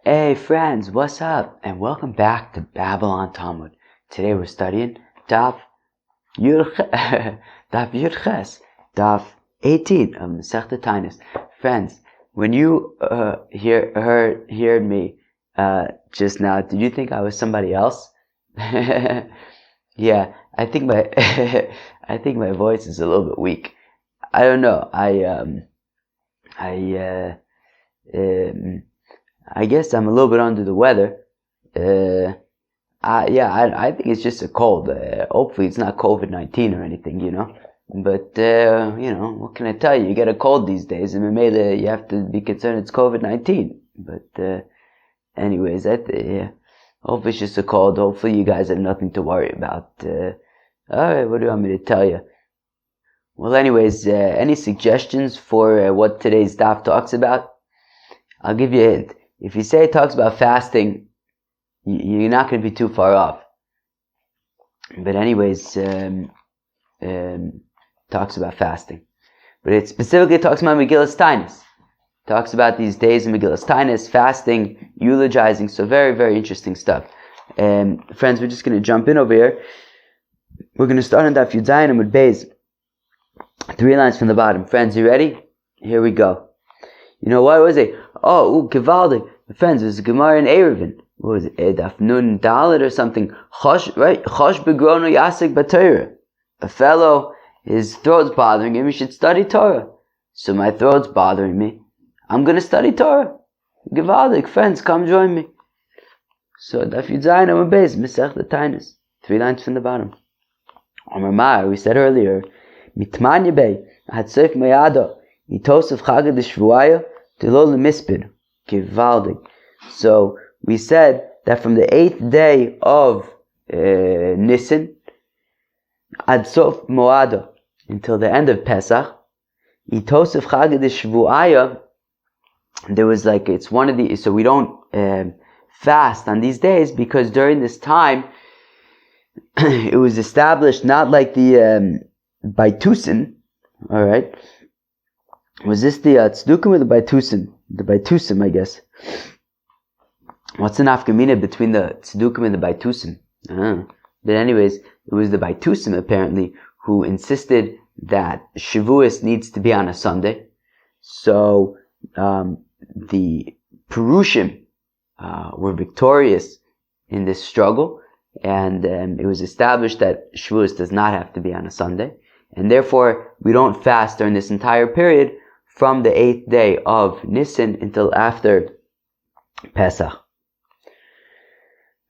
Hey friends, what's up? And welcome back to Babylon Talmud. Today we're studying Daf Yurches, Daf 18 of Masechta Taanis. Friends, when you heard me just now, did you think I was somebody else? Yeah, I think my I think my voice is a little bit weak. I don't know. I guess I'm a little bit under the weather. I think it's just a cold. Hopefully it's not COVID-19 or anything, But, what can I tell you? You get a cold these days, and maybe you have to be concerned it's COVID-19. But, anyways, hopefully it's just a cold. Hopefully you guys have nothing to worry about. Alright, what do you want me to tell you? Well, anyways, any suggestions for what today's daf talks about? I'll give you a hint. If you say it talks about fasting, you're not going to be too far off. But anyways, talks about fasting. But it specifically talks about Megillas Taanis. Talks about these days in Megillas Taanis, fasting, eulogizing. So very, very interesting stuff. Friends, we're just going to jump in over here. We're going to start on Daf Yud Zayin Amud Beis. 3 lines from the bottom. Friends, you ready? Here we go. You know what was it? Givaldi. Friends, there's a Gemara in Eruvin. What was it? Daf Nun Dalet or something. Chosh begrono yasik b'Torah. A fellow, his throat's bothering him, he should study Torah. So my throat's bothering me. I'm going to study Torah. Givaldi, friends, come join me. So Daf Yud Zayin Amud Beis, Masechta Taanis. 3 lines from the bottom. Amar Mar, we said earlier, Mitmanya Bey, Hatzef Mayado. Itosef Chagad Shvuaya Delo Lemispid Givaldig. So we said that from the 8th day of Nisan Ad Sof Moado until the end of Pesach, Itosef Chagad Shvuaya, there was it's one of the, so we don't fast on these days because during this time it was established not like the Baitusin, alright. Was this the Tzdukim or the Baitusim? The Baitusim, I guess. What's the nafkamina between the Tzdukim and the Baitusim? But anyways, it was the Baitusim apparently who insisted that Shavuos needs to be on a Sunday. So the Perushim were victorious in this struggle, and it was established that Shavuos does not have to be on a Sunday, and therefore we don't fast during this entire period from the 8th day of Nisan until after Pesach.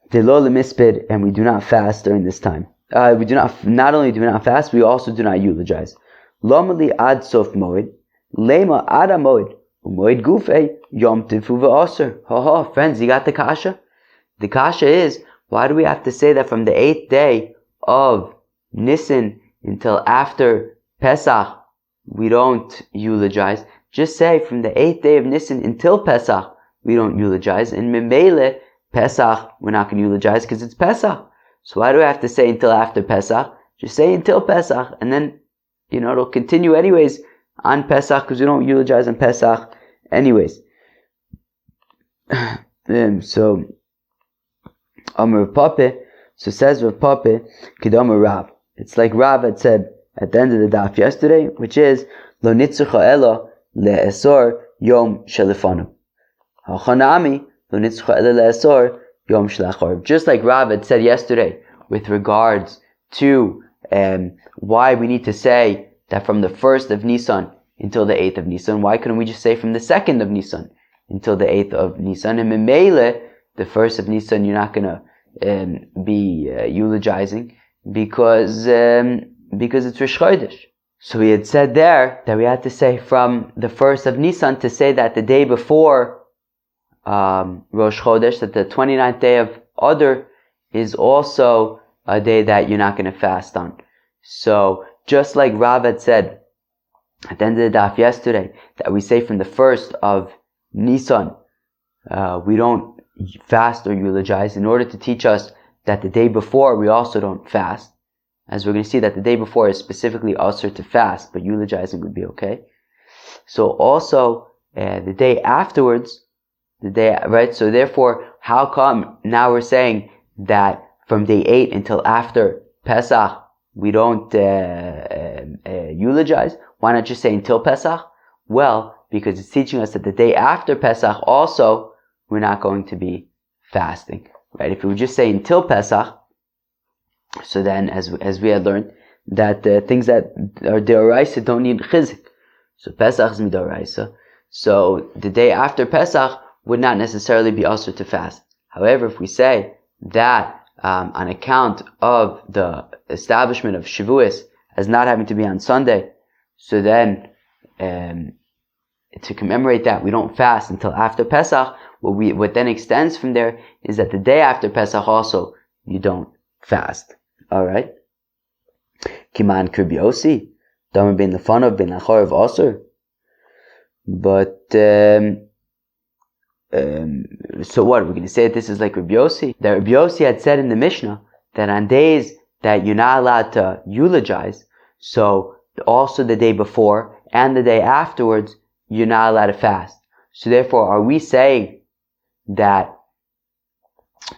Delo lemispid, and we do not fast during this time. Not only do we not fast, we also do not eulogize. Lomali ad sof moed, lema ad moed, umoed gufe, yom tifu ve'oser. Friends, you got the kasha? The kasha is, why do we have to say that from the 8th day of Nisan until after Pesach we don't eulogize? Just say from the 8th day of Nisan until Pesach we don't eulogize, and Memele Pesach we're not going to eulogize because it's Pesach. So why do I have to say until after Pesach? Just say until Pesach, and then it'll continue anyways on Pesach because we don't eulogize on Pesach anyways. So Amar Pape, so says Rav Pape, Kedamar Rav. It's like Rav had said at the end of the daf yesterday, which is Lo nitzucha ela le'esor yom shelefanu. Hachanami lo nitzucha ela le'esor yom shelachor. Just like Rav had said yesterday with regards to why we need to say that from the 1st of Nisan until the 8th of Nisan. Why couldn't we just say from the 2nd of Nisan until the 8th of Nisan? And Memele, the 1st of Nisan, you're not going to be eulogizing because it's Rosh Chodesh. So we had said there that we had to say from the 1st of Nisan to say that the day before Rosh Chodesh, that the 29th day of Adar is also a day that you're not going to fast on. So just like Rav had said at the end of the daf yesterday, that we say from the 1st of Nisan, we don't fast or eulogize, in order to teach us that the day before we also don't fast. As we're going to see that the day before is specifically usher to fast, but eulogizing would be okay. So also, the day afterwards, The day, right? So therefore, how come now we're saying that from day 8 until after Pesach we don't eulogize? Why not just say until Pesach? Well, because it's teaching us that the day after Pesach also we're not going to be fasting, right? If we would just say until Pesach, so then as we had learned that things that are deoraisa don't need chizik. So Pesach is midoraisa. So the day after Pesach would not necessarily be also to fast. However, if we say that on account of the establishment of Shavuos as not having to be on Sunday, so then to commemorate that we don't fast until after Pesach. What then extends from there is that the day after Pesach also you don't fast. All right. Kiman Kirbiosi, Dama bin Lefanav bin Lachor of Osir. But so what? We're going to say that this is like Rabbi Yossi. That Rabbi Yossi had said in the Mishnah that on days that you're not allowed to eulogize, so also the day before and the day afterwards, you're not allowed to fast. So therefore, are we saying that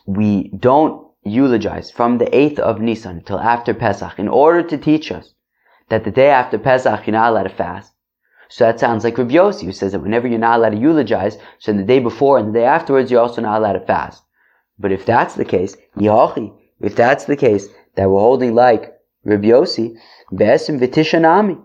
we don't eulogize from the 8th of Nisan until after Pesach in order to teach us that the day after Pesach you're not allowed to fast? So that sounds like Rabbi Yossi, who says that whenever you're not allowed to eulogize, so the day before and the day afterwards, you're also not allowed to fast. But if that's the case, if that's the case, that we're holding like Rabbi Yossi, Be'esim v'tishanami,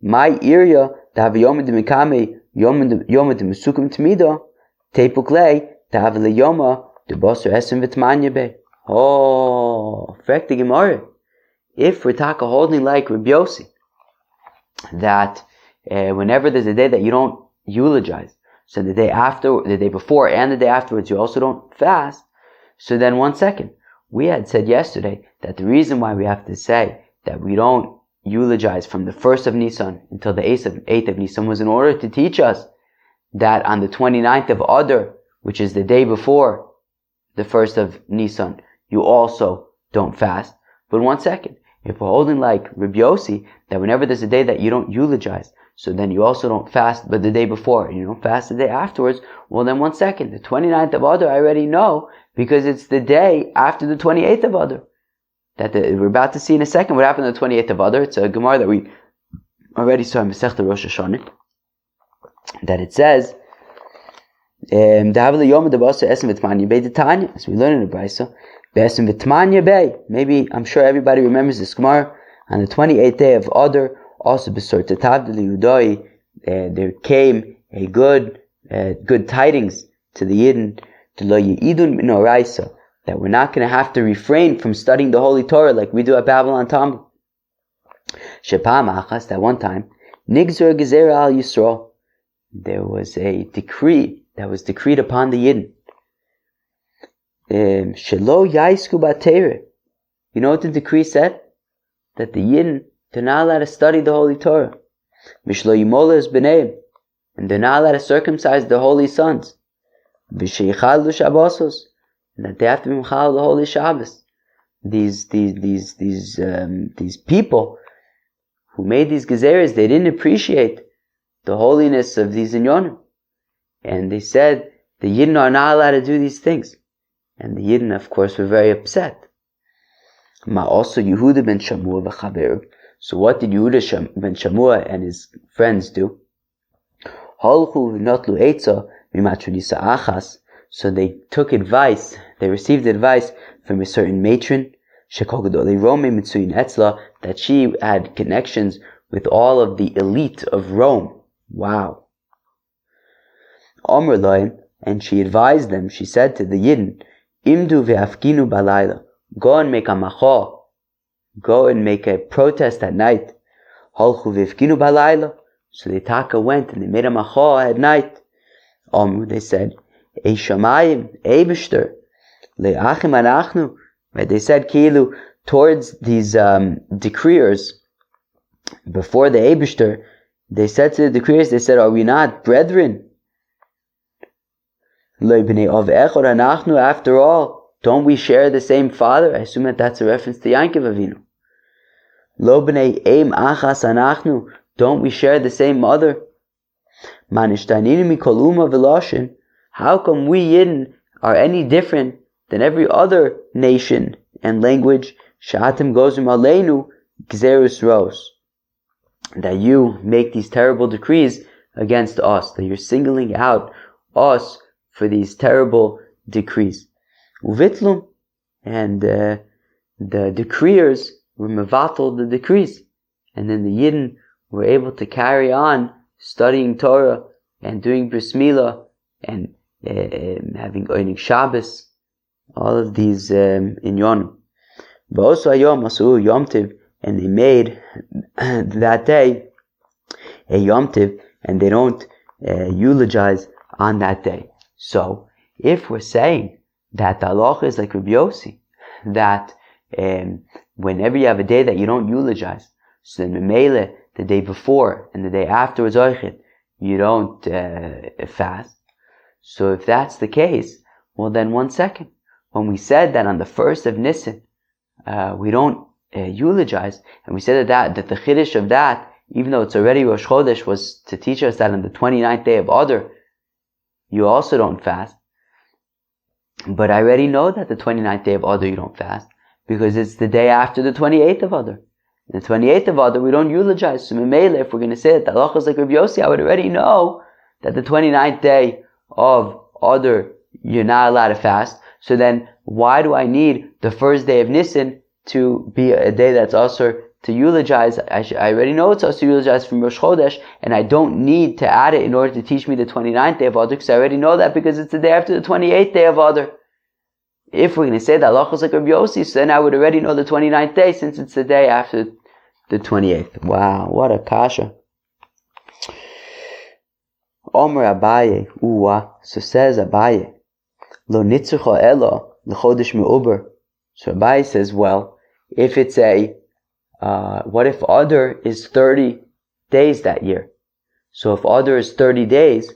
my area, that have yom d'mikame, yom d'mesukim t'mido, tepuk lei, that have leyoma, d'bosser esim v'tmanya be. Oh, fact the Gemara. If we're talking holding like Rabbi Yossi, that whenever there's a day that you don't eulogize, so the day after, the day before and the day afterwards you also don't fast, so then 1 second. We had said yesterday that the reason why we have to say that we don't eulogize from the 1st of Nisan until the 8th of Nisan was in order to teach us that on the 29th of Adar, which is the day before the 1st of Nisan, you also don't fast. But 1 second. If we're holding like Rabbi Yossi, that whenever there's a day that you don't eulogize, so then you also don't fast but the day before, and you don't fast the day afterwards, well then 1 second. The 29th of Adar I already know, because it's the day after the 28th of Adar. We're about to see in a second what happened on the 28th of Adar. It's a Gemara that we already saw in Masechta Rosh Hashanah, that it says, as we learn in the Brisa, maybe, I'm sure everybody remembers this Gemara, on the 28th day of Adar, also there came a good tidings to the Yidden, that we're not going to have to refrain from studying the Holy Torah like we do at Babylon Talmud. That one time, Nigzor Gezerah al Yisrael, there was a decree that was decreed upon the Yidden. Shelo Yaisku B'Teireh. You know what the decree said? That the Yidden, they're not allowed to study the Holy Torah. Mishlo Yimolas B'Neim, and they're not allowed to circumcise the holy sons. V'sheichalu Shabbosos, and that they have to be mechal the holy Shabbos. These people who made these gezeres, they didn't appreciate the holiness of these inyonim, and they said the Yidden are not allowed to do these things. And the Yidden, of course, were very upset. Also Yehuda ben Shamua v'chaber. So what did Yehuda ben Shamua and his friends do? Halchu v'notlu etza mimatronisa achas. So they took advice, they received advice from a certain matron, shekol gedolei Rome mitzuyin etzla, that she had connections with all of the elite of Rome. Wow. Amr loim, and she advised them, she said to the Yidden, Imdu ve'afkinu balayla. Go and make a macho. Go and make a protest at night. Halchu ve'afkinu balayla. So the Taka went and they made a macho at night. They said, Ei shamayim, Ei b'shter, le'achim anachnu. Right? They said, Kilu, towards these decreers, before the Eibishter, they said to the decreers, they said, are we not brethren? After all, don't we share the same father? I assume that that's a reference to Yankov Avinu. Lo b'nei eim achas anachnu. Don't we share the same mother? How How come we Yidden are any different than every other nation and language? Sha'atim gozim aleinu gzerus ros. That you make these terrible decrees against us, that you're singling out us for these terrible decrees. Uvitlum, and the decreers were mevatel the decrees, and then the Yidden were able to carry on studying Torah and doing bris milah and having Shabbos, all of these inyonim. But also ayom asu yom tiv, and they made that day a yom tiv, and they don't eulogize on that day. So, if we're saying that the halacha is like Rabbi Yossi, that whenever you have a day that you don't eulogize, so then Memele, the day before and the day afterwards, you don't fast. So if that's the case, well then 1 second. When we said that on the 1st of Nisan, we don't eulogize, and we said that the chiddush of that, even though it's already Rosh Chodesh, was to teach us that on the 29th day of Adar, you also don't fast. But I already know that the 29th day of Adar you don't fast, because it's the day after the 28th of Adar. The 28th of Adar we don't eulogize. So Memele, if we're going to say that the halacha is like Rabbi Yossi, I would already know that the 29th day of Adar you're not allowed to fast. So then why do I need the first day of Nisan to be a day that's also to eulogize? I already know it's also to eulogize from Rosh Chodesh, and I don't need to add it in order to teach me the 29th day of Adar, because I already know that because it's the day after the 28th day of Adar. If we're going to say that halacha is like Rabbi Yossi, so then I would already know the 29th day, since it's the day after the 28th. Wow, what a kasha. Omer Abaye, so says Abaye, lo nitzucha elo l'chodesh me'uber. So Abaye says, well, if it's what if Adar is 30 days that year? So if Adar is 30 days,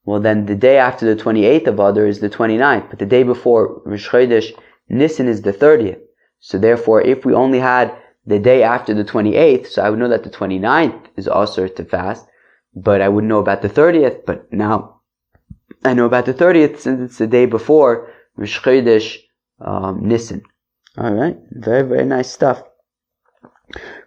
well then the day after the 28th of Adar is the 29th, but the day before Rosh Chodesh Nisan is the 30th. So therefore, if we only had the day after the 28th, so I would know that the 29th is also to fast, but I wouldn't know about the 30th, but now I know about the 30th since it's the day before Rosh Chodesh Nisan. Alright, very, very nice stuff.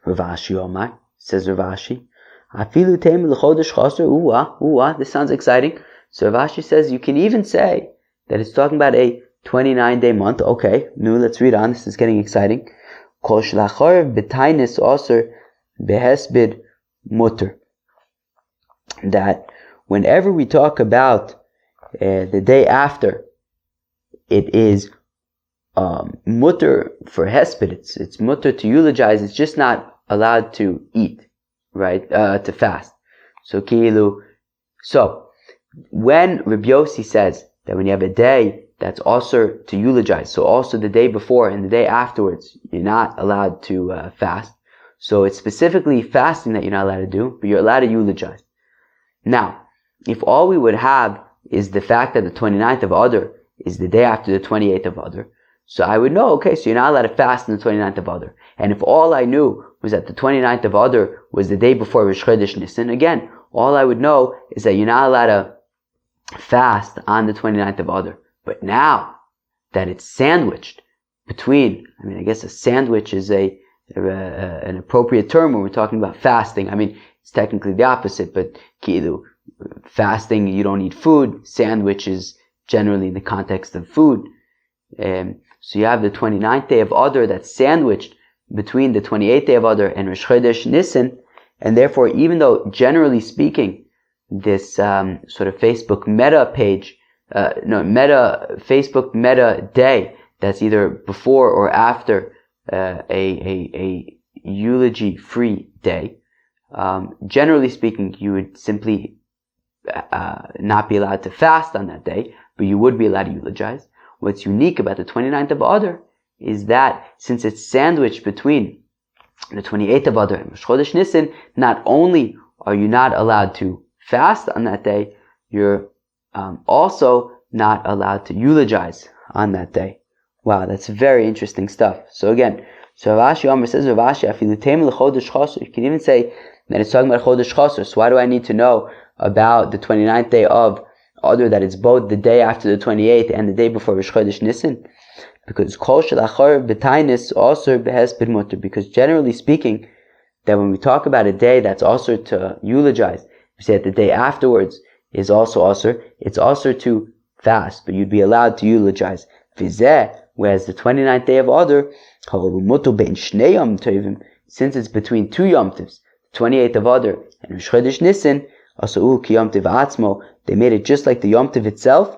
Rav Ashi Omar, says Rav Ashi, Afilu teim l'chodesh chaser, this sounds exciting. So Rav Ashi says you can even say that it's talking about a 29-day month. Okay, let's read on. This is getting exciting. Kol shlachar b'tainis aser behesbid mutter. That whenever we talk about the day after, it is mutter for hesped. It's mutter to eulogize. It's just not allowed to eat, right? To fast. So when Rabbi Yossi says that when you have a day that's also to eulogize, so also the day before and the day afterwards, you're not allowed to fast. So it's specifically fasting that you're not allowed to do, but you're allowed to eulogize. Now, if all we would have is the fact that the 29th of Adar is the day after the 28th of Adar, so I would know, okay, so you're not allowed to fast on the 29th of Adar. And if all I knew was that the 29th of Adar was the day before Rosh Chodesh Nisan, again, all I would know is that you're not allowed to fast on the 29th of Adar. But now that it's sandwiched between, I guess a sandwich is an appropriate term when we're talking about fasting. It's technically the opposite, but fasting, you don't eat food. Sandwich is generally in the context of food. So you have the 29th day of Adar that's sandwiched between the 28th day of Adar and Rosh Chodesh Nisan, and therefore, even though generally speaking, this sort of Facebook meta page, Facebook meta day that's either before or after a eulogy-free day, generally speaking, you would simply not be allowed to fast on that day, but you would be allowed to eulogize. What's unique about the 29th of Adar is that since it's sandwiched between the 28th of Adar and Rosh Chodesh Nisan, not only are you not allowed to fast on that day, you're also not allowed to eulogize on that day. Wow, that's very interesting stuff. So again, Rav Ashi Omer says, Rav Ashi, afilu teim l'chodesh chaser. You can even say that it's talking about Chodesh Chaser. So why do I need to know about the 29th day of Other that it's both the day after the 28th and the day before Rosh Chodesh Nisan? Because kol shelachar b'tainis also behesped mutter. Because generally speaking, that when we talk about a day that's also to eulogize, we say that the day afterwards is also also, it's also to fast, but you'd be allowed to eulogize. Vizeh, whereas the 29th day of Adar, since it's between two Yom Tovs, 28th of Adar and Rosh Chodesh Nisan, they made it just like the Yom Tov itself,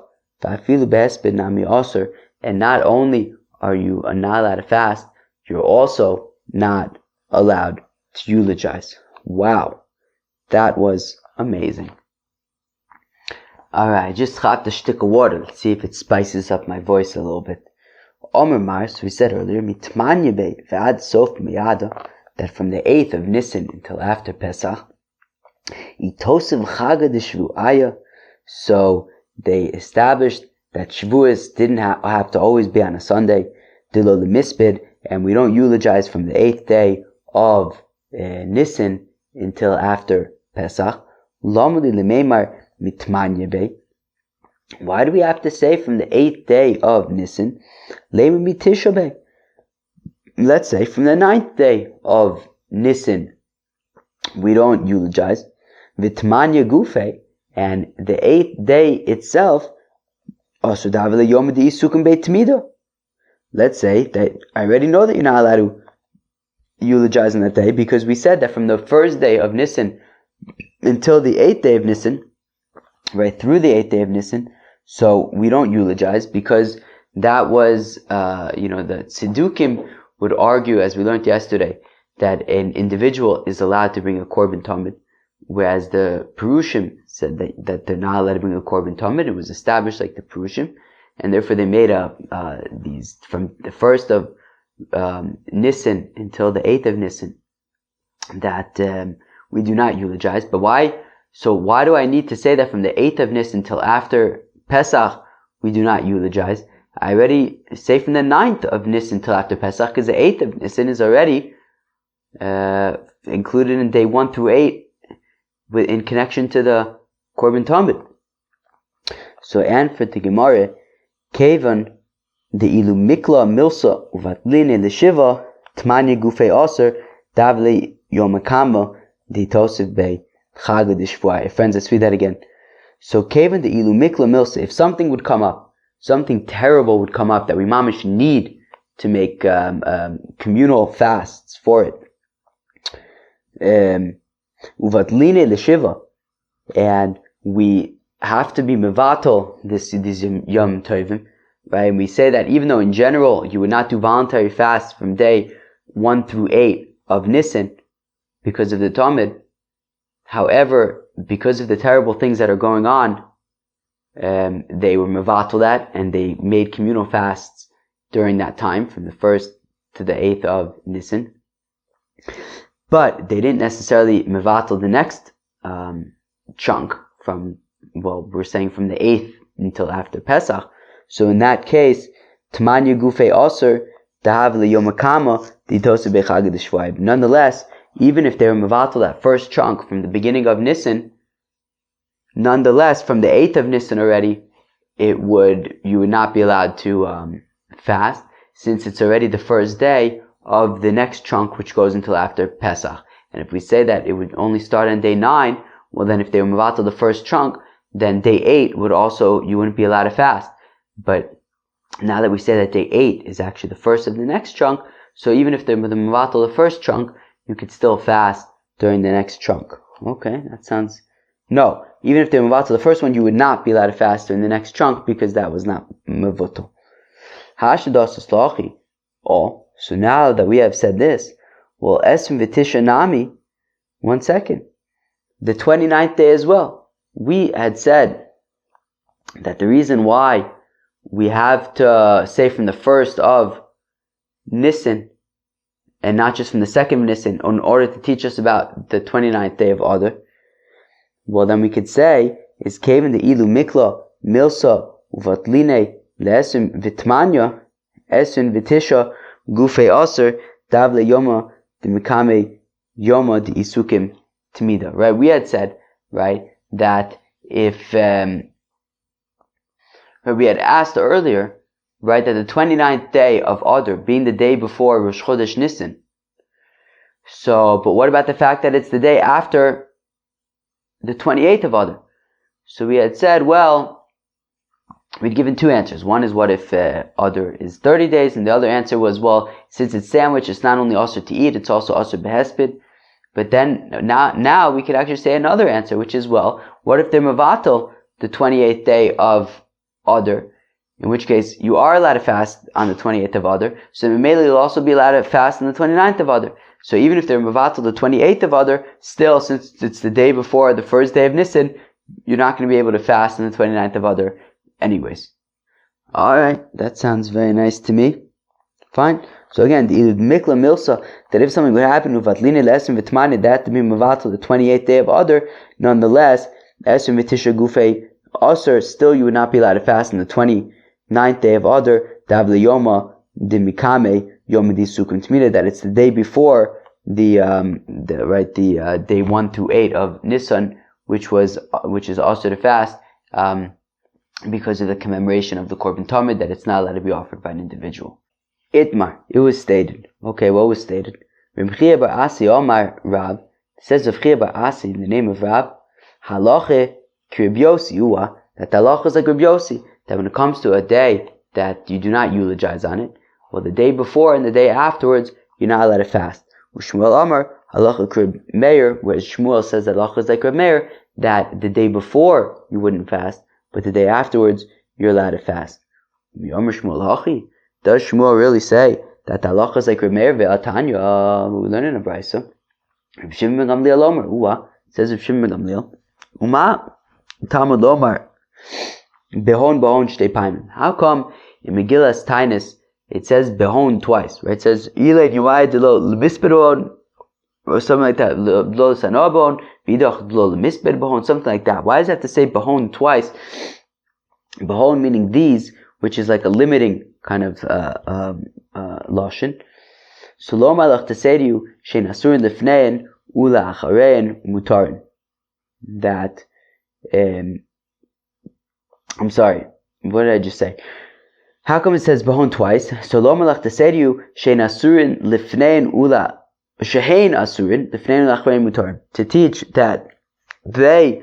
and not only are you not allowed to fast, you're also not allowed to eulogize. Wow, that was amazing. Alright, just got a stick of water. Let's see if it spices up my voice a little bit. Omer Mar, so we said earlier, that from the 8th of Nisan until after Pesach, so they established that Shavuos didn't have to always be on a Sunday, and we don't eulogize from the 8th day of Nisan until after Pesach. Why do we have to say from the 8th day of Nisan? Let's say from the 9th day of Nisan we don't eulogize. Vitmanya gufe, and the 8th day itself, let's say that I already know that you're not allowed to eulogize on that day, because we said that from the first day of Nisan until the 8th day of Nisan, right through the 8th day of Nisan, so we don't eulogize, because that was, the Tzedukim would argue, as we learned yesterday, that an individual is allowed to bring a korban tamid, whereas the Perushim said that they're not allowed to bring a korban tamid. It was established like the Perushim, and therefore they made these from the 1st of Nisan until the 8th of Nisan that we do not eulogize. But why? So why do I need to say that from the 8th of Nisan until after Pesach we do not eulogize? I already say from the 9th of Nisan until after Pesach, because the 8th of Nisan is already included in day 1 through 8 in connection to the Korban Tamid. So, and for the Gemara, Kevan, the ilu mikla milsa uvatline l'shiva tmanya gufei aser davle yomakama the tosiv bei chagad ishvuai. Friends, let's read that again. So, Kevan, the ilu mikla milsa, if something would come up, something terrible would come up that we mamish need to make communal fasts for it. Uvatline l'shiva, and we have to be mevatel these yom tovim, right? And we say that even though in general you would not do voluntary fasts from day 1 through 8 of Nisan because of the Talmud, however, because of the terrible things that are going on, they were mevatel that, and they made communal fasts during that time from the 1st to the 8th of Nisan. But they didn't necessarily mevatel the next chunk from, we're saying from the 8th until after Pesach. So in that case, Tmanya Gufei Aser Dahav Yomakama Ditose Bechagad Shvaib. Nonetheless, even if they were mevatel that first chunk from the beginning of Nisan, nonetheless from the 8th of Nisan already, you would not be allowed to fast, since it's already the first day of the next chunk, which goes until after Pesach. And if we say that it would only start on day 9, well then if they were mevatel the first chunk, then day 8 you wouldn't be allowed to fast. But now that we say that day 8 is actually the first of the next chunk, so even if they're mevatel the first chunk, you could still fast during the next chunk. Okay, that sounds... No, even if they're mevatel the first one, you would not be allowed to fast during the next chunk, because that was not mevatel. Oh, so now that we have said this, well, Esrim V'Tisha Nami, 1 second, the 29th day as well. We had said that the reason why we have to say from the 1st of Nisan, and not just from the 2nd of Nisan, in order to teach us about the 29th day of Adar, well then we could say, is Kevin the Ilu Mikla, Milsa, Uvatline, Le'esrim V'Tmanya, Esrim V'Tisha, Gufei Aser, Davle Yoma, the Mikame Yoma, the Isukim Tmida. Right? We had said, right, that if Where we had asked earlier, right, that the 29th day of Adar being the day before Rosh Chodesh Nisan. So, but what about the fact that it's the day after the 28th of Adar? So we had said, well, we'd given two answers. One is what if Adar is 30 days, and the other answer was, well, since it's sandwich, it's not only also to eat, it's also behesped. But then, now we could actually say another answer, which is, well, what if they're mevatel the 28th day of Adar? In which case, you are allowed to fast on the 28th of Adar. So Mamela will also be allowed to fast on the 29th of Adar. So even if they're mevatel the 28th of Adar, still, since it's the day before the first day of Nisan, you're not going to be able to fast on the 29th of Adar anyways. Alright, that sounds very nice to me. Fine. So again, the mikla milsa, that if something would happen with atlina le'esim v'tmani, that to be mevatel the 28th day of Adar, nonetheless, esim v'tisha gufei aser, still you would not be allowed to fast on the 29th day of Adar, davle yoma dimikame yoma di sukkot tmina, that it's the day before the day 1 through 8 of Nisan, which is also to fast, because of the commemoration of the Korban Tamid, that it's not allowed to be offered by an individual. Itmar, it was stated. Okay, what was stated? Reb Chia bar Asi Omar Rab, it says of Chia bar Asi in the name of Rab, halache ki Reb Yossi uwa, that the halacha is like Reb Yossi, that when it comes to a day that you do not eulogize on it, well, the day before and the day afterwards, you're not allowed to fast. Shmuel Amar, halacha ki Reb Meir, whereas Shmuel says that halacha is like Reb Meir, that the day before you wouldn't fast, but the day afterwards you're allowed to fast. Yomer Shmuel Hachi, does Shmuel really say that the halacha is like Reb Meir ve'atanya? We learn in a brayso. Reb Shimon ben Gamliel Omer, uwa, says Reb Shimon ben Gamliel, Uma Talmud Omer, behon shtei paimin. How come in Megillas Taanis it says behon twice, right? It says ilay yumayid lo lemisperon, or something like that, lo sanobon, vidach lo lemisper behon, something like that. Why does it have to say behon twice? Behon meaning these, which is like a limiting kind of lashon. So lo malach to say to you, shein asurin lefnein ula acharein mutarin. That, I'm sorry, what did I just say? How come it says behon twice? So lo malach to say to you, shein asurin lefnein ula shehein asurin lefnein ula acharein mutarin. To teach that they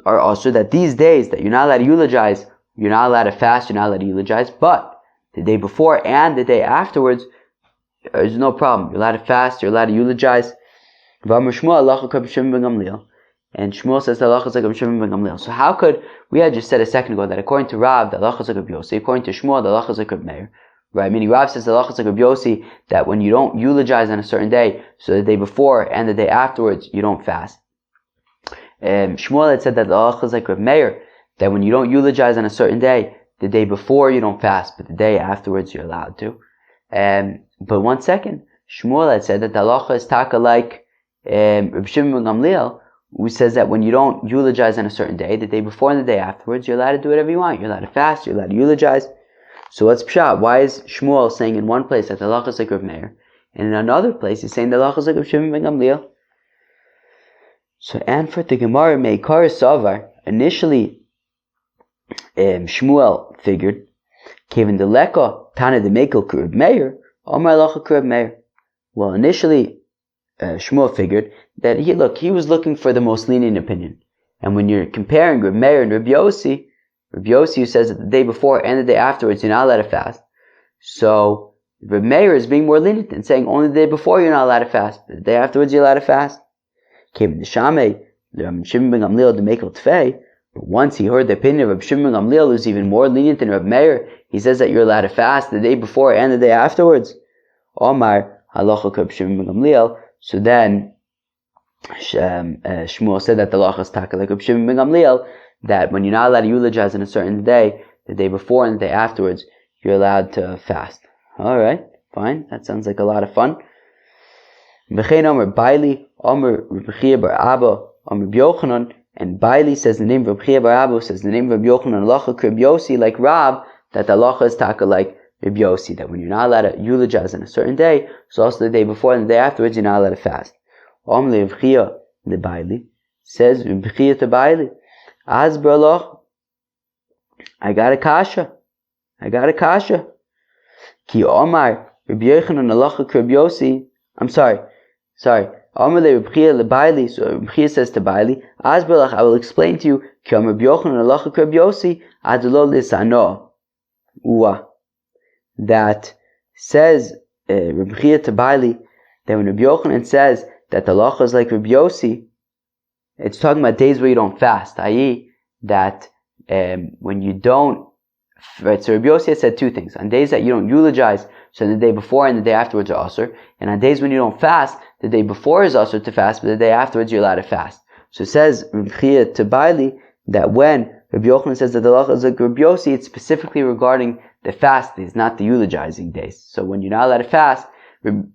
are also, that these days that you're not allowed to eulogize, you're not allowed to fast, you're not allowed to eulogize, but the day before and the day afterwards, there's no problem. You're allowed to fast, you're allowed to eulogize. And Shmuel says the halacha is like Reb Shimon ben Gamliel. So how could, we had just said a second ago that according to Rav, the halacha is like Reb Yossi, according to Shmuel, the halacha is like Reb Meir. Right? Meaning Rav says the halacha is like Reb Yossi, that when you don't eulogize on a certain day, so the day before and the day afterwards, you don't fast. Shmuel had said that the halacha is like Reb Meir, that when you don't eulogize on a certain day, the day before you don't fast, but the day afterwards you're allowed to. But one second, Shmuel had said that the halacha is taka like Reb Shimon ben Gamliel, who says that when you don't eulogize on a certain day, the day before and the day afterwards, you're allowed to do whatever you want. You're allowed to fast, you're allowed to eulogize. So what's pshat? Why is Shmuel saying in one place that the halacha is like Reb Meir, and in another place he's saying the halacha is like Reb Shimon ben Gamliel? So, and for the Gemara Meikar Savar, initially Shmuel figured, Kevin the Leka, Tana the Mekel Kureb Meir, Omar Lacha Kureb Meir. Well, initially, Shmuel figured that he was looking for the most lenient opinion. And when you're comparing Reb Meir and Reb Yossi who says that the day before and the day afterwards you're not allowed to fast. So, Reb Meir is being more lenient and saying only the day before you're not allowed to fast, but the day afterwards you're allowed to fast. Kevin the Shame, the Shimon ben Gamliel the Mekel Tfei. But once he heard the opinion of Reb Shimon ben Gamliel, who's even more lenient than Reb Meir, he says that you're allowed to fast the day before and the day afterwards. Omar halacha Reb Shimon ben Gamliel. So then Shmuel said that the halacha is taka like Reb Shimon ben Gamliel, that when you're not allowed to eulogize on a certain day, the day before and the day afterwards, you're allowed to fast. All right, fine. That sounds like a lot of fun. V'chein Omer Baili, Omer Reb Chia bar Abba, Omer Yochanan. And Bailey says the name of Reb Chia bar Abba, says the name of Reb Yochanan, halacha Reb Yossi, like Rab, that the halacha is taka like Reb Yossi, that when you're not allowed to eulogize on a certain day, so also the day before and the day afterwards, you're not allowed to fast. Omle Reb Chia the Bailey, says Reb Chia to Bailey, Az braloch, I got a kasha. Ki Omar, Rabbi Yochanan halacha Rabbi Yossi. I'm sorry. Omar le Rabbi Chia le Baili. So Rabbi Chia says to Baili, Asbelach, I will explain to you. Ki Omar Rabbi Yochanan halacha Rabbi Yossi. Adlo lisano. That says Rabbi Chia to Baili that when Rabbi Yochanan says that the halacha is like Rabbi Yossi, it's talking about days where you don't fast, i.e., that when you don't, right? So Rabbi Yossi said two things: on days that you don't eulogize, so the day before and the day afterwards are asur, and on days when you don't fast, the day before is asur to fast, but the day afterwards you're allowed to fast. So it says Rabbi Chia to Baili that when Rabbi Yochanan says that the halacha is like Rabbi Yossi, it's specifically regarding the fast days, not the eulogizing days. So when you're not allowed to fast, Rabbi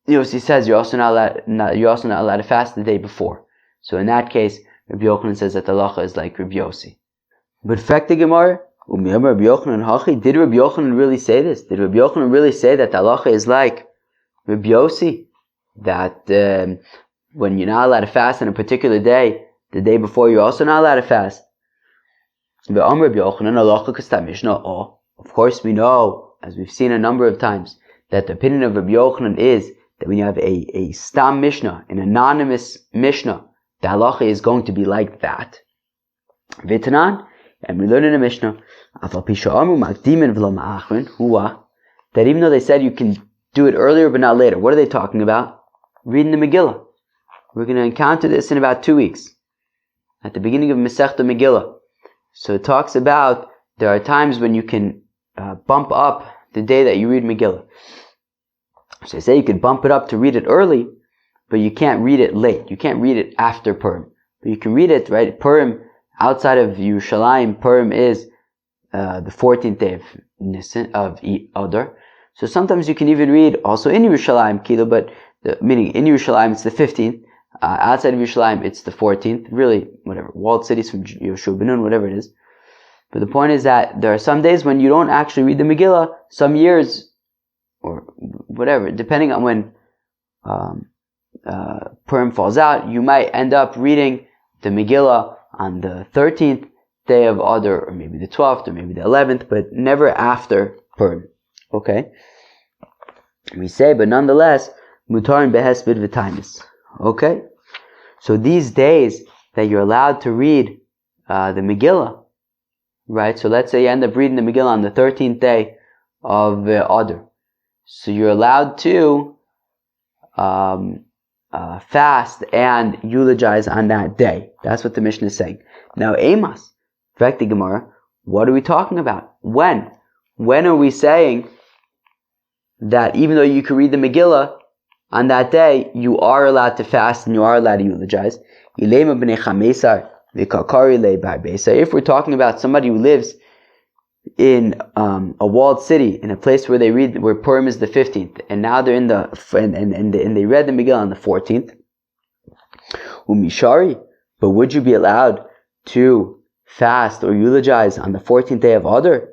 Yossi says you're also not allowed to fast the day before. So in that case, Rabbi Yochanan says that the halacha is like Rabbi Yossi. But fact the Gemara, did Rabbi Yochanan really say this? Did Rabbi Yochanan really say that the halacha is like Rabbi Yossi? That when you're not allowed to fast on a particular day, the day before you're also not allowed to fast? Of course we know, as we've seen a number of times, that the opinion of Rabbi Yochanan is that when you have a stam mishnah, an anonymous mishnah, the halacha is going to be like that. V'tanan, and we learn in the mishnah, that even though they said you can do it earlier but not later, what are they talking about? Reading the Megillah. We're going to encounter this in about 2 weeks, at the beginning of Masechta Megillah. So it talks about there are times when you can bump up the day that you read Megillah. So they say you can bump it up to read it early, but you can't read it late. You can't read it after Purim. But you can read it, right? Purim, outside of Yerushalayim, Purim is the 14th day of Adar. So sometimes you can even read also in Yerushalayim, but meaning in Yerushalayim it's the 15th. Outside of Yerushalayim it's the 14th. Really, whatever. Walled cities from Yehoshua ben Nun, whatever it is. But the point is that there are some days when you don't actually read the Megillah. Some years, or whatever, depending on when Purim falls out, you might end up reading the Megillah on the 13th day of Adar, or maybe the 12th, or maybe the 11th, but never after Purim. Okay? We say, but nonetheless, Mutarin behesped v'tainis. Okay? So these days that you're allowed to read the Megillah, right? So let's say you end up reading the Megillah on the 13th day of Adar. So you're allowed to fast and eulogize on that day. That's what the Mishnah is saying. Now, Amos, fact the Gemara, what are we talking about? When? When are we saying that even though you can read the Megillah on that day, you are allowed to fast and you are allowed to eulogize? If we're talking about somebody who lives in a walled city, in a place where Purim is the 15th, and now they're and they read the Megillah on the 14th. Umishari, but would you be allowed to fast or eulogize on the 14th day of Adar?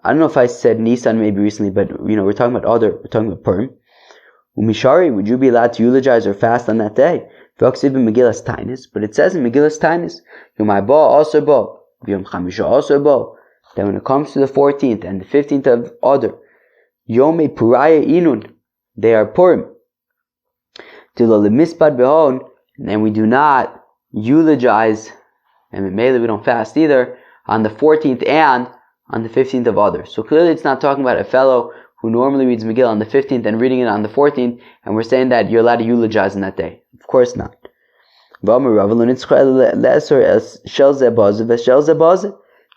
I don't know if I said Nisan maybe recently, but we're talking about Adar, we're talking about Purim. Umishari, would you be allowed to eulogize or fast on that day? But it says in Megillas Taanis, Yom Haba also bo, Yom Chamisha also bo, that when it comes to the 14th and the 15th of Adar, Yom Puraya Inun, they are Purim. And we do not eulogize, and mainly we don't fast either, on the 14th and on the 15th of Adar. So clearly it's not talking about a fellow who normally reads Megillah on the 15th and reading it on the 14th, and we're saying that you're allowed to eulogize on that day. Of course not.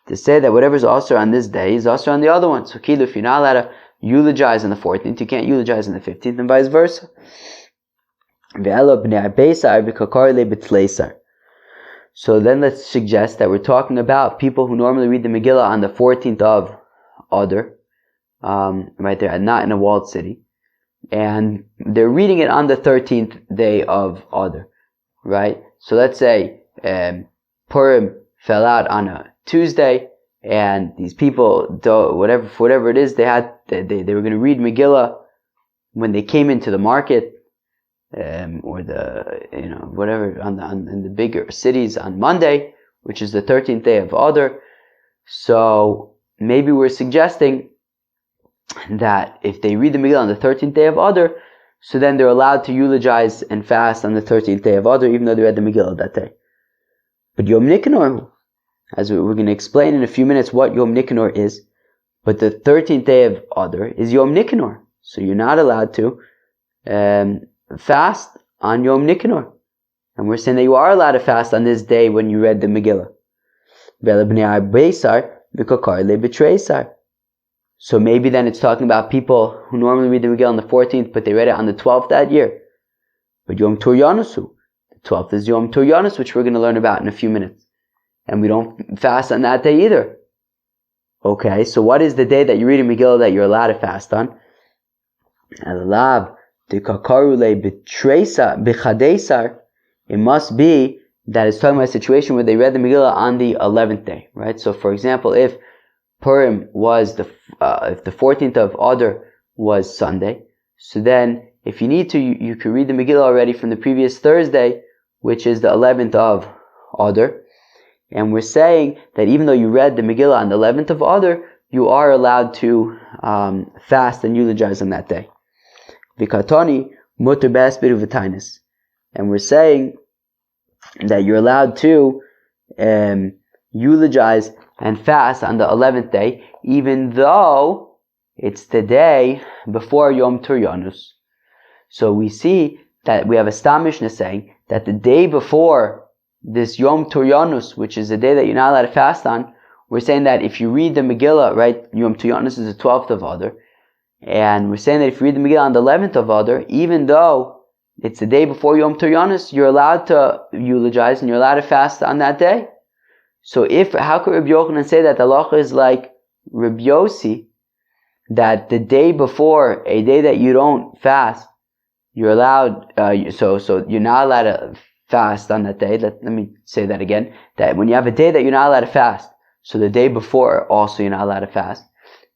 To say that whatever's also on this day is also on the other one. So if you're not allowed to eulogize on the 14th, you can't eulogize on the 15th, and vice versa. So then let's suggest that we're talking about people who normally read the Megillah on the 14th of Adar, right there, not in a walled city, and they're reading it on the 13th day of Adar, right? So let's say Purim fell out on a Tuesday, and these people, for whatever it is, they were going to read Megillah when they came into the market, or whatever in the bigger cities on Monday, which is the 13th day of Adar. So maybe we're suggesting that if they read the Megillah on the 13th day of Adar, so then they're allowed to eulogize and fast on the 13th day of Adar, even though they read the Megillah that day. But Yom Nikanor, as we're going to explain in a few minutes what Yom Nikanor is, but the 13th day of Adar is Yom Nikanor, so you're not allowed to fast on Yom Nikanor. And we're saying that you are allowed to fast on this day when you read the Megillah. So maybe then it's talking about people who normally read the Megillah on the 14th, but they read it on the 12th that year. But Yom Turyanusu, the 12th is Yom Turyanus, which we're going to learn about in a few minutes. And we don't fast on that day either. Okay, so what is the day that you read a Megillah that you're allowed to fast on? It must be that it's talking about a situation where they read the Megillah on the 11th day, right? So for example, if Purim was if the 14th of Adar was Sunday, so then if you need to, you could read the Megillah already from the previous Thursday, which is the 11th of Adar. And we're saying that even though you read the Megillah on the 11th of Adar, you are allowed to fast and eulogize on that day. Vikatoni muter be'esperu v'tainis. And we're saying that you're allowed to eulogize and fast on the 11th day, even though it's the day before Yom Turyanus. So we see that we have a Stam Mishnah saying that the day before this Yom Turyanus, which is the day that you're not allowed to fast on, we're saying that if you read the Megillah, right, Yom Turyanus is the 12th of Adar, and we're saying that if you read the Megillah on the 11th of Adar, even though it's the day before Yom Turyanus, you're allowed to eulogize and you're allowed to fast on that day. So how could Rabbi Yochanan say that the halacha is like Rabbi Yossi, that the day before, a day that you don't fast, you're allowed, so you're not allowed to fast on that day. Let me say that again, that when you have a day that you're not allowed to fast, so the day before also you're not allowed to fast,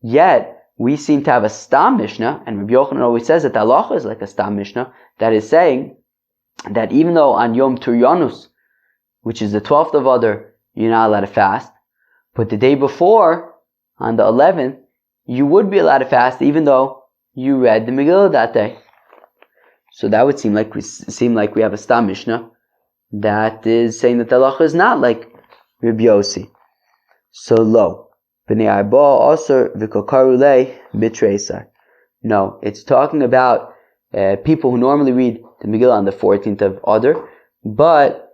yet we seem to have a Stam Mishnah, and Rabbi Yochanan always says that the halacha is like a Stam Mishnah, that is saying that even though on Yom Turyanus, which is the 12th of Adar, you're not allowed to fast, but the day before, on the 11th, you would be allowed to fast even though you read the Megillah that day. So that would seem like we have a Stam Mishnah that is saying that the halacha is not like Rabbi Yossi. So lo, b'nei arba asur v'kokarulei bitreisar. No, it's talking about people who normally read the Megillah on the 14th of Adar, but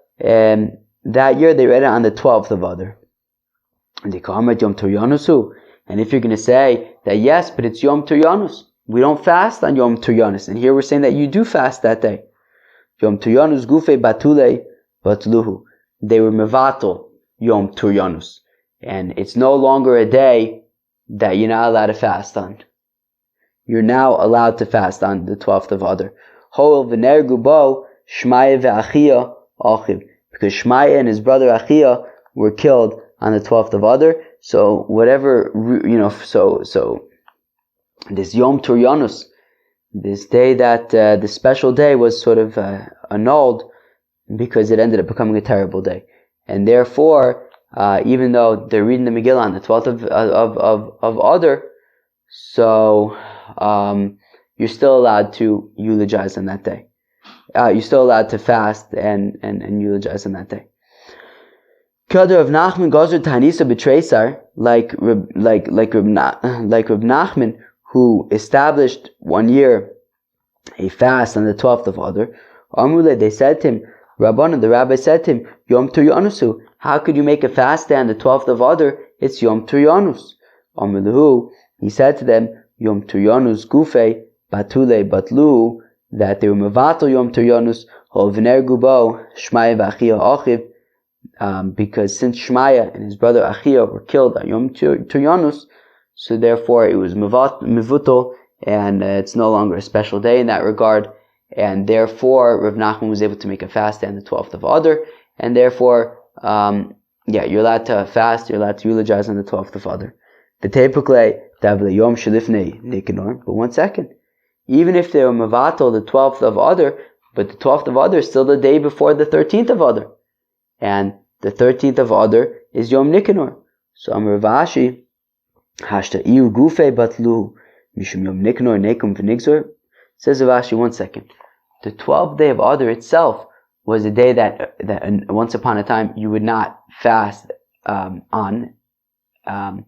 that year they read it on the 12th of Adar. And if you're going to say that yes, but it's Yom Turyanus, we don't fast on Yom Turyanus, and here we're saying that you do fast that day. Yom Turyanus gufe batule batluhu. They were mevatel Yom Turyanus, and it's no longer a day that you're not allowed to fast on. You're now allowed to fast on the 12th of Adar. Hoel v'nergu bo Shmaya ve'achia achiv. Because Shmaya and his brother Achia were killed on the 12th of Adar. So whatever, so this Yom Turyanus, this day that, the special day was sort of annulled because it ended up becoming a terrible day. And therefore, even though they're reading the Megillah on the 12th of Adar, so you're still allowed to eulogize on that day. You're still allowed to fast and eulogize on that day. Kadar of Nachman Gozer Taanisa B'Treisar, like Reb Nachman, who established 1 year a fast on the 12th of Adar. Amrule, they said to him, Rabbanan, the rabbi said to him, Yom Turyanusu, how could you make a fast day on the 12th of Adar? It's Yom Turyanus. Amrulehu, he said to them, Yom Turyanus Gufe Batule Batluhu, that they were mevatel Yom Turyanus, Hol v'ner gubo Shmaya v'Achia achiv, because since Shmaya and his brother Achia were killed on Yom Turyanus, so therefore it was mevutel, and it's no longer a special day in that regard, and therefore Rav Nachman was able to make a fast day on the 12th of Adar, and therefore, you're allowed to fast, you're allowed to eulogize on the 12th of Adar. The tepukle davle Yom Shalifnei Nikanor, but 1 second. Even if they were mevatel the 12th of Adar, but the 12th of Adar is still the day before the 13th of Adar. And the 13th of Adar is Yom Nikanor. So Amar Vashi, Hashta iu gufe batlu, mishum yom niknor nekum v'nigzor. Says Vashi, 1 second. The 12th day of Adar itself was a day that once upon a time you would not fast on. I'm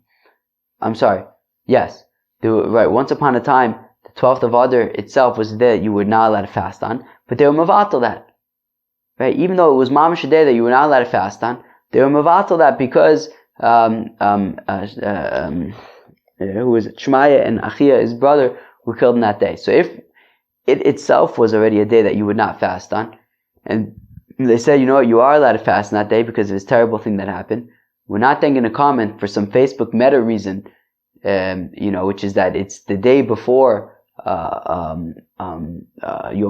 sorry. Yes. Right. Once upon a time, the 12th of Adar itself was a day that you were not allowed to fast on, but they were mavatal that. Right? Even though it was mamash a day that you were not allowed to fast on, they were mavatal that because who was it? Shmaya and Achia, his brother, were killed on that day. So if it itself was already a day that you would not fast on, and they said, you know what, you are allowed to fast on that day because of this terrible thing that happened, we're not then going to comment for some Facebook meta reason, which is that it's the day before Yom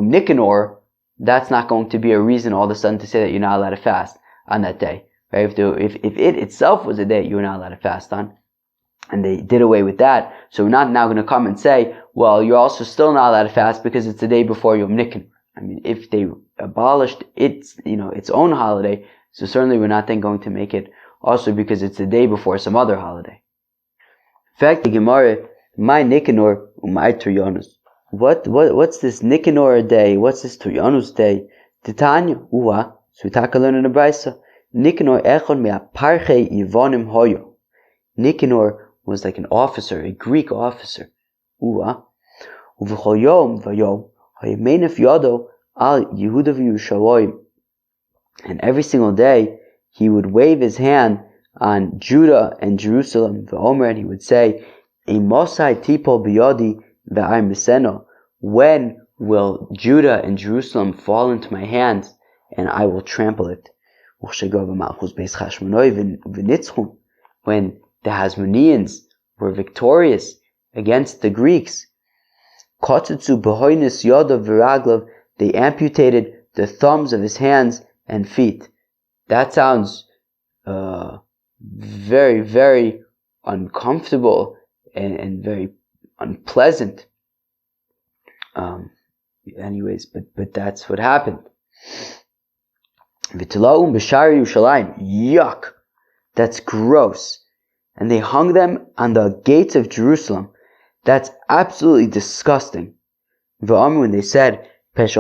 Nicanor. That's not going to be a reason all of a sudden to say that you're not allowed to fast on that day. Right? If it itself was a day you're not allowed to fast on, and they did away with that, so we're not now going to come and say, well, you're also still not allowed to fast because it's the day before Yom Nicanor. I mean, if they abolished its own holiday, so certainly we're not then going to make it also because it's the day before some other holiday. In fact, the Gemara, my Nicanor, my Turyanus. What's this Nicanor day? What's this Turyanus day? Titania, uwa, so we talk learn in the Brisa. Nicanor echon me'aparche yivonim hoyo. Nicanor was like an officer, a Greek officer. Uwa, uv'chol yom v'yom, hayemenef yodo al Yehuda v'Yerushalayim. And every single day, he would wave his hand on Judah and Jerusalem, v'omer, and he would say, Imosai tipol biyodi v'ayim beseno. When will Judah and Jerusalem fall into my hands, and I will trample it? When the Hasmoneans were victorious against the Greeks, they amputated the thumbs of his hands and feet. That sounds very, very uncomfortable and very unpleasant. Anyways, but that's what happened. Yuck! That's gross. And they hung them on the gates of Jerusalem. That's absolutely disgusting. When they said, this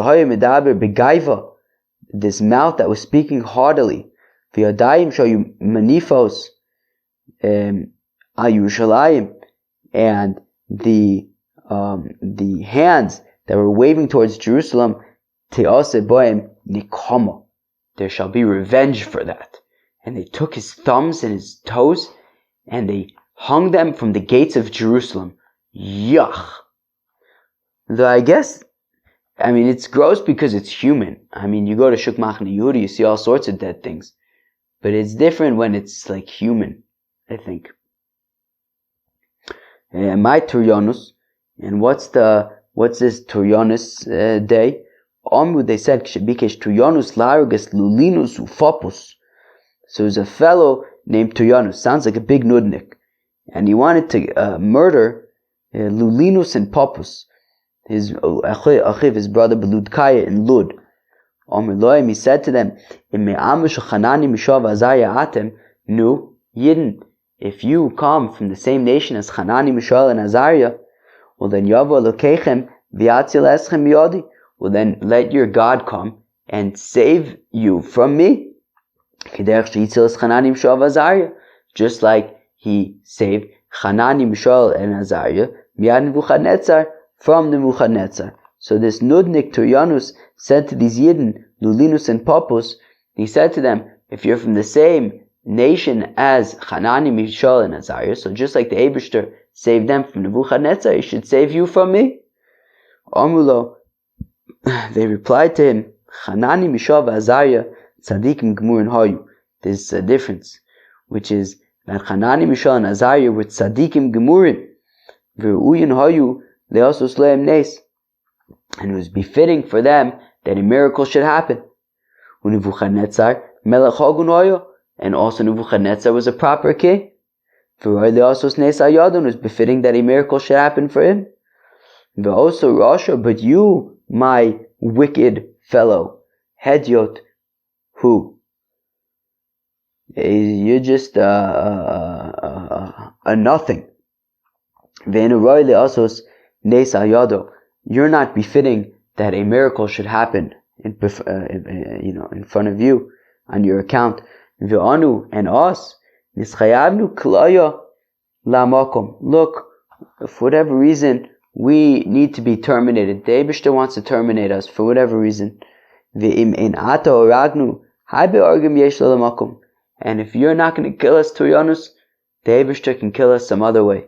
mouth that was speaking haughtily, manifos and the hands that were waving towards Jerusalem, there shall be revenge for that. And they took his thumbs and his toes and they hung them from the gates of Jerusalem. Yuck! Though I guess, it's gross because it's human. You go to Shuk Machne Yehuda, you see all sorts of dead things. But it's different when it's like human, I think. My Turyanus, and what's this Turyanus day? They said, Bikesh Turyanus Largus Lulinus Ufopus. So there's a fellow named Turyanus, sounds like a big nudnik, and he wanted to murder Lulinus and Popus, his Achiv, his brother Beludkaya in Lud. He said to them, Nu, Yidden, if you come from the same nation as Hanani, Mishael, and Azariah, well then Yavo Lokechem V'yatzil Eschem Yodi, well then let your God come and save you from me. Just like he saved Hanani, Mishael, and Azariah from Nebuchadnezzar. So this Nudnik Turyanus said to these Yidden, Lulinus and Popus, he said to them, if you're from the same nation as Hanani, Mishael, and Azariah, so just like the Eibishter saved them from Nebuchadnezzar, he should save you from me. Amulo, they replied to him, Hanani, Mishael, Azariah, Tzadikim Gemurin Hayu. There's a difference, which is that Hanani, Mishael, and Azariah were Tzadikim Gemurin. V'ru'uyin Hayu, they also slayim nes. And it was befitting for them that a miracle should happen. Nebuchadnezzar, Melech Hagun Hayu, and also Nebuchadnezzar was a proper king. They also nes ayadon, it was befitting that a miracle should happen for him. Also Rasha, but you, my wicked fellow, Hedyot, who? You're just a nothing. You're not befitting that a miracle should happen in front of you on your account. And us, look, for whatever reason, we need to be terminated. The Eibishter wants to terminate us for whatever reason. And if you're not going to kill us, Turyanus, the Eibishter can kill us some other way.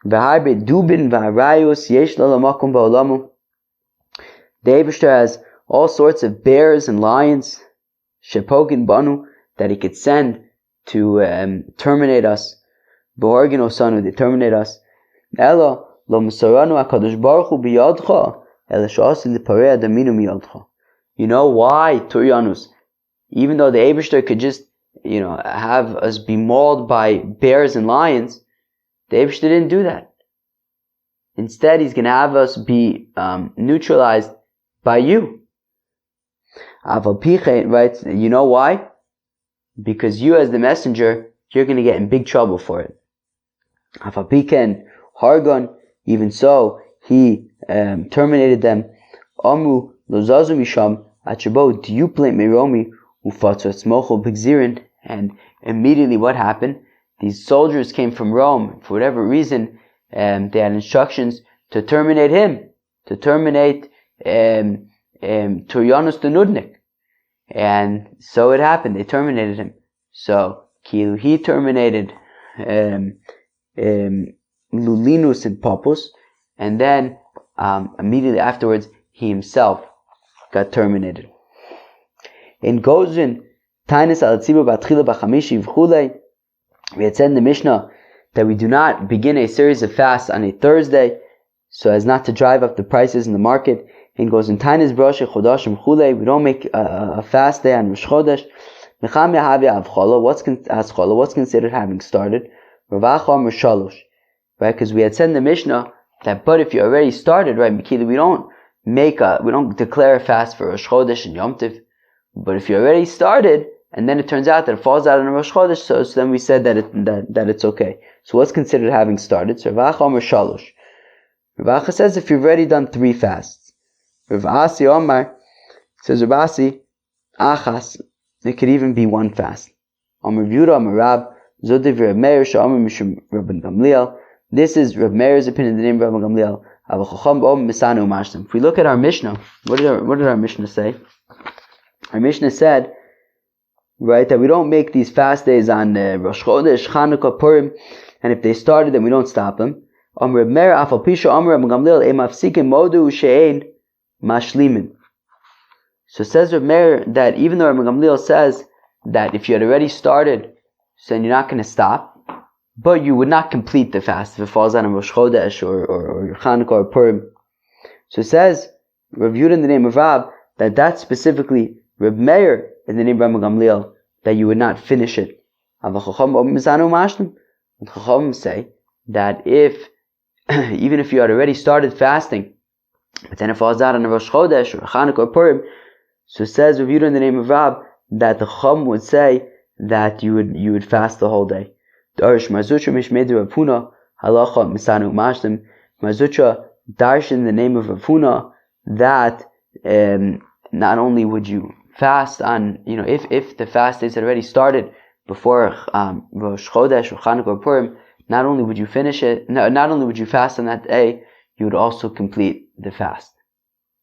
The Eibishter has all sorts of bears and lions, shepogin banu, that he could send to terminate us. Be'orgin osanu, they terminate us. Ella lo musaranu hakadosh baruch hu biyadcha, ela sha'asi liparei adaminu miyadcha. You know why, Turyanus? Even though the Eibishter could just, have us be mauled by bears and lions, the Eibishter didn't do that. Instead, he's going to have us be neutralized by you. Right? You know why? Because you, as the messenger, you're going to get in big trouble for it. Hargon, even so, he terminated them. Amru lozazu misham achabo diuple meromi ufatzu smochel b'gzirin. And immediately, what happened? These soldiers came from Rome. For whatever reason, they had instructions to terminate him, to terminate Turyanus the Nudnik. And so it happened. They terminated him. So he terminated Lulinus and Popus, and then immediately afterwards, he himself got terminated. In Gozin, Taanis al tzibur b'atchila b'chamishi v'chulei, we had said in the Mishnah that we do not begin a series of fasts on a Thursday so as not to drive up the prices in the market. And goes in Taanis Rosh Chodashim Chulei. We don't make a fast day on Rosh Chodesh. What's considered having started? Right? Because we had said in the Mishnah that, but if you already started, right, Mikila, we don't declare a fast for Rosh Chodesh and Yom Tov. But if you already started, and then it turns out that it falls out on Rosh Chodesh, so then we said that it's okay. So what's considered having started? So Rav Acha Shalosh. Rav Acha says if you've already done 3 fasts. Rav Asi Omar says Rav Asi Achas. It could even be 1 fast. Amar Yehuda Amar Rab Zodiv Rav Meir Sha'amar Mishum Rabban Gamliel. This is Rav Meir's opinion. The name of Rabban Gamliel. If we look at our Mishnah, what did our Mishnah say? Our Mishnah said, right, that we don't make these fast days on Rosh Chodesh, Chanukah, Purim, and if they started, then we don't stop them. So says Reb Meir that even though Reb Gamliel says that if you had already started, so then you're not going to stop, but you would not complete the fast if it falls out on Rosh Chodesh or Chanukah or Purim. So it says, reviewed in the name of Rab, that specifically Reb Meir in the name of Reb Gamliel, that you would not finish it. And Chacham say that even if you had already started fasting, but then it falls out on a Rosh Chodesh or Chanukah or Purim, so it says reviewed in the name of Rab that the Chacham would say that you would fast the whole day. Marzutra darshan in the name of Rav Huna that not only would you fast on, if the fast days had already started before Rosh Chodesh or Chanukah or Purim, not only would you finish it, not only would you fast on that day, you would also complete the fast.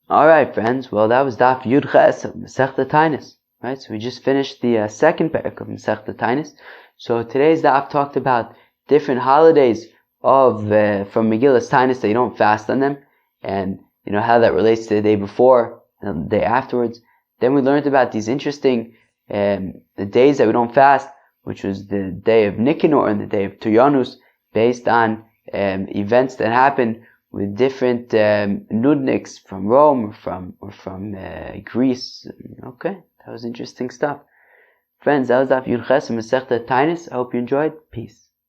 Alright friends, well that was Daf Yud Ches of Masechta Taanis. Right, so we just finished the second parak of Masechta Taanis. So today's Daf talked about different holidays from Megillas Taanis that you don't fast on them, and how that relates to the day before and the day afterwards. Then we learned about these interesting the days that we don't fast, which was the day of Nicanor and the day of Turyanus, based on events that happened with different nudniks from Rome or from Greece. Okay, that was interesting stuff. Friends, that was Daf Yud Ches of Masechta Taanis. I hope you enjoyed. Peace.